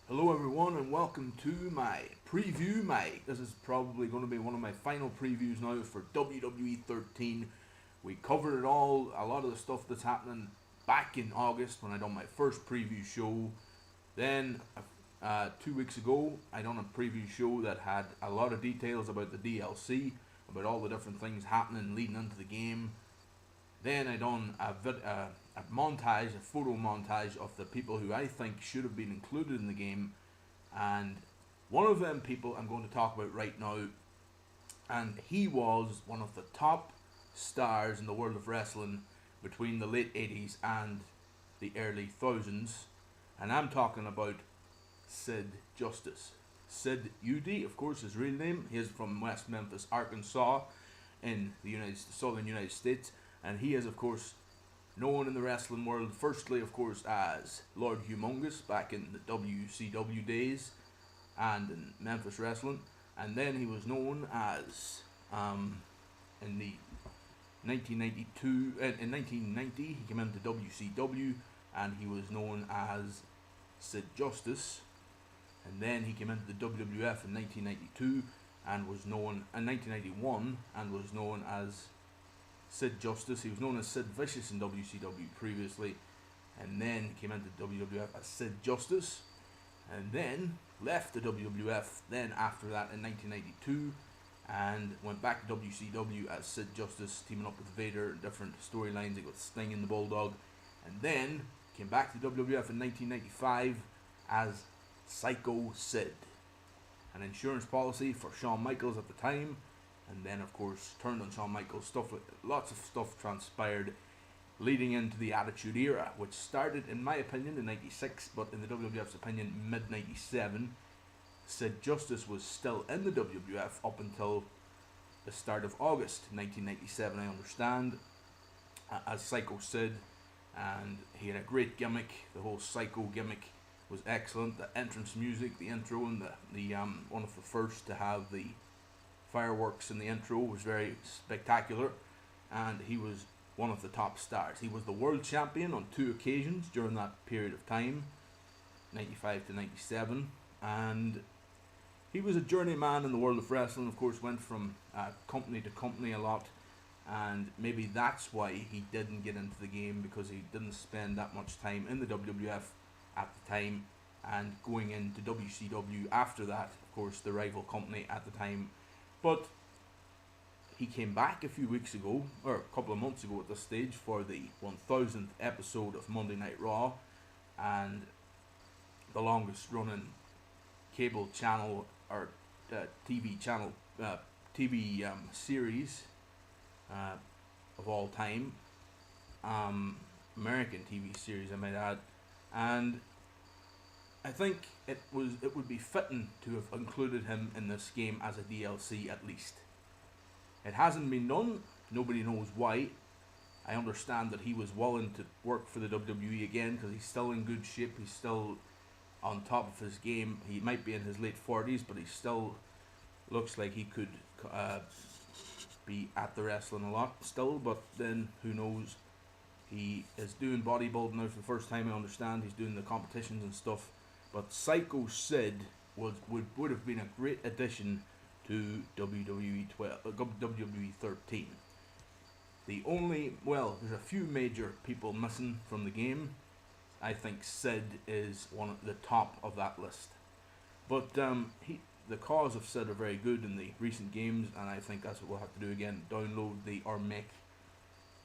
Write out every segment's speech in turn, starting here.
Hello everyone and welcome to my preview. This is probably going to be one of my final previews now for WWE 13. We covered it all, a lot of the stuff that's happening back in August when I done my first preview show. Then 2 weeks ago I done a preview show that had a lot of details about the DLC, about all the different things happening leading into the game. Then I done a montage, a photo montage of the people who I think should have been included in the game, and one of them people I'm going to talk about right now, and he was one of the top stars in the world of wrestling between the late 80s and the early thousands, and I'm talking about Sid Justice. Sid UD, of course, his real name. He is from West Memphis, Arkansas, in the southern United States. And he is, of course, known in the wrestling world, firstly, of course, as Lord Humongous back in the WCW days and in Memphis Wrestling. And then he was known as, in the 1990, he came into WCW and he was known as Sid Justice. And then he came into the WWF in 1992 and was known, in 1991, and was known as Sid Justice. He was known as Sid Vicious in WCW previously, and then came into WWF as Sid Justice, and then left the WWF then after that in 1992 and went back to WCW as Sid Justice, teaming up with Vader in different storylines. He got Sting in the Bulldog, and then came back to WWF in 1995 as Psycho Sid, an insurance policy for Shawn Michaels at the time. And then, of course, turned on Shawn Michaels. Lots of stuff transpired leading into the Attitude Era, which started, in my opinion, in '96, but in the WWF's opinion, mid '97. Sid Justice was still in the WWF up until the start of August 1997, I understand, as Psycho Sid, and he had a great gimmick. The whole Psycho gimmick was excellent. The entrance music, the intro, and the one of the first to have the fireworks in the intro was very spectacular, and he was one of the top stars. He was the world champion on 2 occasions during that period of time, 95 to 97, and he was a journeyman in the world of wrestling. Of course, went from company to company a lot, and maybe that's why he didn't get into the game, because he didn't spend that much time in the WWF at the time, and going into WCW after that, of course, the rival company at the time. But he came back a few weeks ago, or a couple of months ago at this stage, for the 1000th episode of Monday Night Raw, and the longest running cable channel or TV channel TV series of all time, American TV series, I might add. And I think it would be fitting to have included him in this game as a DLC at least. It hasn't been done. Nobody knows why. I understand that he was willing to work for the WWE again because he's still in good shape. He's still on top of his game. He might be in his late 40s, but he still looks like he could be at the wrestling a lot still. But then who knows? He is doing bodybuilding now for the first time, I understand. He's doing the competitions and stuff. But Psycho Sid would have been a great addition to WWE 13. There's a few major people missing from the game. I think Sid is one of the top of that list. But the cause of Sid are very good in the recent games, and I think that's what we'll have to do again. Download or make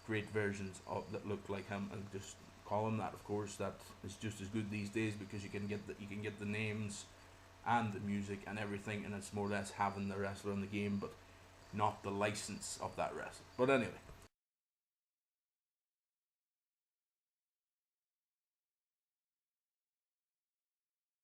great versions of that look like him, and just call him that. Of course, that is just as good these days because you can get the names and the music and everything, and it's more or less having the wrestler in the game, but not the license of that wrestler. But anyway,